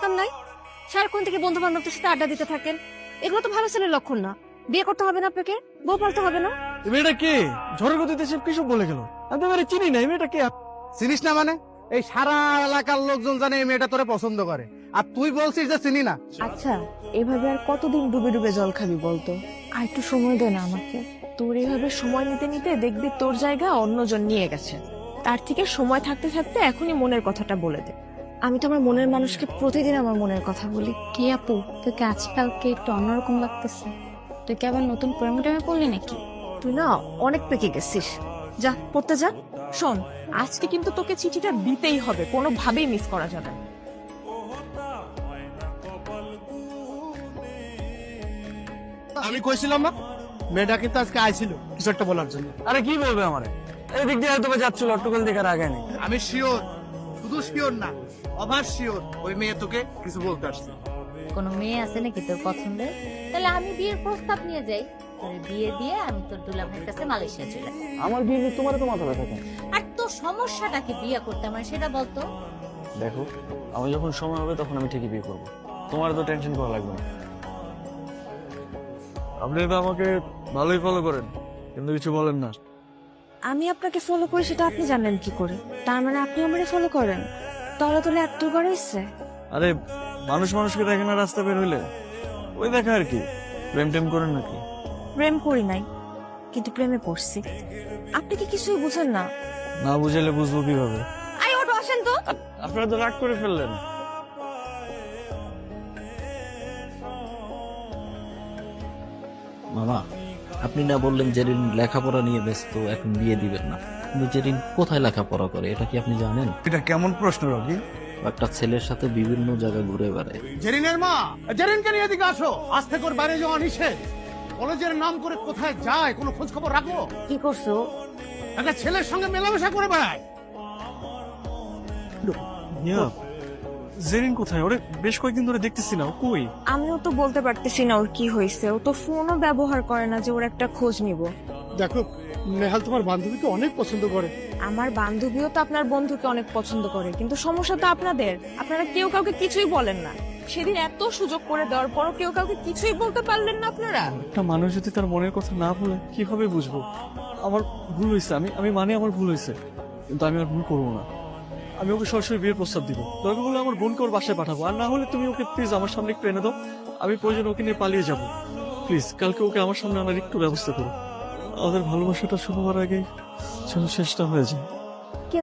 কাম নাই? সারাক্ষণ থেকে বন্ধু বান্ধবদের সাথে আড্ডা দিতে থাকেন, এগুলো তো ভালো ছেলের লক্ষণ না। বিয়ে করতে হবে না আপনাকে, বউ পালতে হবে না। মেয়েটা কে? ঝড়ের গতিতে সে কিসব বলে গেল? আমি তো এবারে চিনি না। মেয়েটা কে? চিনিস না মানে? এই সারা এলাকার লোকজন জানে এই মেয়েটা তোরে পছন্দ করে, আর তুই বলছিস যে চিনি না। আচ্ছা, এভাবে আর কতদিন ডুবে ডুবে জল খাবি বলতো? আর একটু সময় দে না আমাকে। তোর এইভাবে সময় নিতে নিতে দেখবি তোর জায়গা অন্যজন নিয়ে গেছে। তার থেকে সময় থাকতে থাকতে এখনই মনের কথাটা বলে দে। আমি তো আমার মনের মানুষকে প্রতিদিন আমার মনের কথা বলি। কি আপু, তোকে আজকালকে একটু অন্যরকম লাগতেছে। তুই কি আবার নতুন প্রেমে টেমে পড়লি নাকি? তুই না অনেক পেকে গেছিস। যা পড়তে যা। শোন, আজকে কিন্তু তোকে চিঠিটা দিতেই হবে, কোনোভাবেই মিস করা যাবে না। আমি কইছিলাম না মেয়েটা কিন্তু আজকে আইছিল কিছু একটা বলার জন্য। আরে কি বলবে আমারে? এদিক দিয়ে হয়তো যাচ্ছিল, অট্টকল দেখার আগে নেই। আমি শিওর, শুধু শিওর না, অভার শিওর ওই মেয়ে তোকে কিছু বলতে আসছে। কোনো মেয়ে আছে নাকি তোর পছন্দের? তাহলে আমি বিয়ের প্রস্তাব নিয়ে যাই, তোর বিয়ে দিয়ে আমি তোর দুলাভাইয়ের কাছে মালয়েশিয়া চলে যাই। আমার বিয়ে নিয়ে তোমার তো মাথা ব্যথা কেন? আর তোর সমস্যাটা কি বিয়ে করতে আমার সেটা বলতো। দেখো, আমি যখন সময় হবে তখন আমি ঠিকই বিয়ে করবো। তোমার তো টেনশন করা লাগবে না। আপনি তো আমাকে ভালোই ফলো করেন, কিন্তু কিছু বলেন না। আমি আপনাকে ফলো করি সেটা আপনি জানেন কি করে? তার মানে আপনি আমারে ফলো করেন? তলে তলে এত বড় ইচ্ছে? আরে মানুষ মানুষকে দেখে না রাস্তা বের হইলে, ওই দেখা আর কি। প্রেম টেম করেন নাকি? প্রেম করি নাই, কিন্তু প্রেমে পড়ছি। আপনি কি কিছুই বুঝেন না? না বুঝাইলে বুঝবো কিভাবে? আই ওঠো, আসেন তো। আপনারা তো রাগ করে ফেললেন। মামা, আপনি না বললেন জেরিন লেখাপড়া নিয়ে ব্যস্ত, এখন বিয়ে দিবেন না। কিন্তু জেরিন কোথায় লেখাপড়া করে এটা কি আপনি জানেন? এটা কেমন প্রশ্ন রবি? একটা ছেলের সাথে বিভিন্ন জায়গায় ঘুরে বেড়ায়। জেরিনের মা, জেরিনকে নিয়ে এদিকে আসো। আজ থেকে ওর বাইরে যাওয়া নিষেধ। কলেজের নাম করে কোথায় যায় কোনো খোঁজ খবর রাখো? কি করছো? একটা ছেলের সঙ্গে মেলামেশা করে বেড়ায়। জেরিন কোথায়? ওরে বেশ কয়েকদিন ধরে দেখতেছি না, ও কই? আমিও তো বলতে পারতেছি না ওর কি হয়েছে। ও তো ফোনও ব্যবহার করে না যে ওর একটা খোঁজ নিব। দেখো, নেহাল তোমার বান্ধবীকে অনেক পছন্দ করে। আমার বান্ধবীও তো আপনার বন্ধুকে অনেক পছন্দ করে, কিন্তু সমস্যা তো আপনাদের। আপনারা কেউ কাউকে কিছুই বলেন না। সেদিন এত সুযোগ করে দেওয়ার পরও কেউ কাউকে কিছুই বলতে পারলেন না আপনারা। একটা মানুষ যদি তার মনের কথা না বলে কিভাবে বুঝবো? আমার ভুল হয়েছে, আমি মানে আমার ভুল হয়েছে, কিন্তু আমি আর ভুল করবো না। আমি ওকে সরাসরি বিয়ের প্রস্তাব দিব। দরকার হলে আমার বোনকে ওর বাসায় পাঠাবো, আর না হলে তুমি ওকে প্লিজ আমার সামনে একটু এনে দাও। আমি প্রয়োজন ওকে নিয়ে পালিয়ে যাবো। প্লিজ কালকে ওকে আমার সামনে আনার একটু ব্যবস্থা করো। আমাদের ভালোবাসাটা শুরু হওয়ার আগে যেন শেষটা হয়ে যায়।